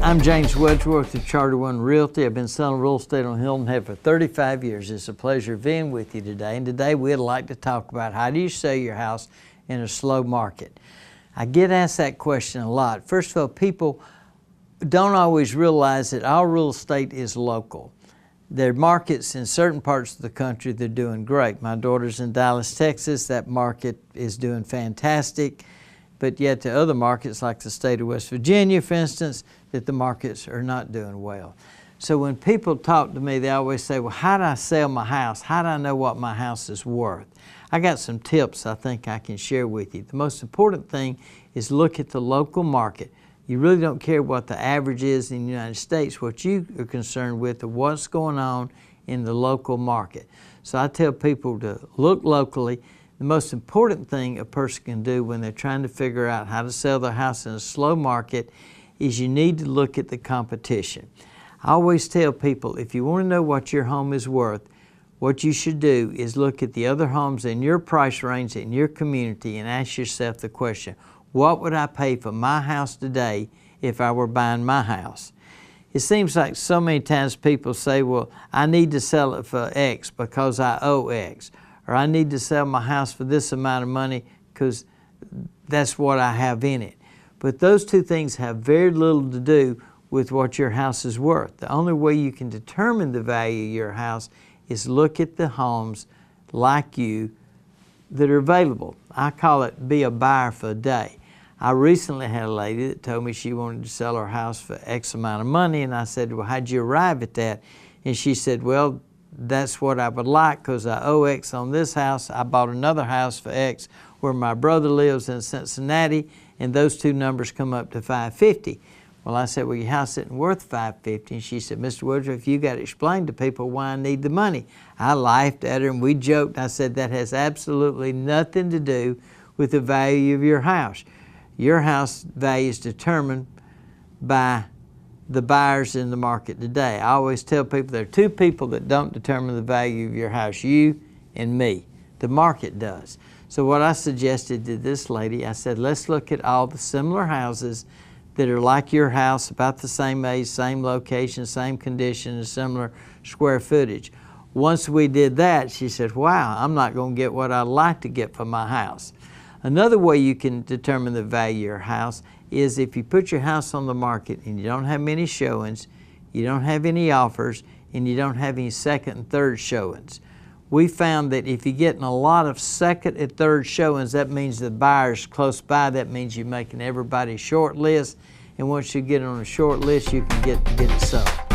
I'm James Wedgeworth of Charter One Realty. I've been selling real estate on Hilton Head for 35 years. It's a pleasure being with you today. And today we'd like to talk about how do you sell your house in a slow market. I get asked that question a lot. First of all, people don't always realize that our real estate is local. There are markets in certain parts of the country that are doing great. My daughter's in Dallas, Texas. That market is doing fantastic. But yet the other markets, like the state of West Virginia, for instance, that the markets are not doing well. So when people talk to me, they always say, well, how do I sell my house? How do I know what my house is worth? I got some tips I think I can share with you. The most important thing is look at the local market. You really don't care what the average is in the United States. What you are concerned with is what's going on in the local market. So I tell people to look locally. The most important thing a person can do when they're trying to figure out how to sell their house in a slow market is you need to look at the competition. I always tell people, if you want to know what your home is worth, what you should do is look at the other homes in your price range in your community and ask yourself the question, what would I pay for my house today if I were buying my house? It seems like so many times people say, well, I need to sell it for X because I owe X. Or I need to sell my house for this amount of money because that's what I have in it. But those two things have very little to do with what your house is worth. The only way you can determine the value of your house is look at the homes like you that are available. I call it be a buyer for a day. I recently had a lady that told me she wanted to sell her house for X amount of money, and I said, well, how'd you arrive at that? And she said, well, that's what I would like because I owe X on this house. I bought another house for X where my brother lives in Cincinnati, and those two numbers come up to $550. Well, I said, well, your house isn't worth $550. And she said, Mr. Woodruff, you got to explain to people why I need the money. I laughed at her and we joked. I said, that has absolutely nothing to do with the value of your house. Your house value is determined by the buyers in the market today. I always tell people there are two people that don't determine the value of your house, you and me. The market does. So what I suggested to this lady, I said, let's look at all the similar houses that are like your house, about the same age, same location, same condition, and similar square footage. Once we did that, she said, wow, I'm not going to get what I'd like to get for my house. Another way you can determine the value of your house is if you put your house on the market and you don't have many showings, you don't have any offers, and you don't have any second and third showings. We found that if you're getting a lot of second and third showings, that means the buyer's close by. That means you're making everybody short list. And once you get on a short list, you can get it sold.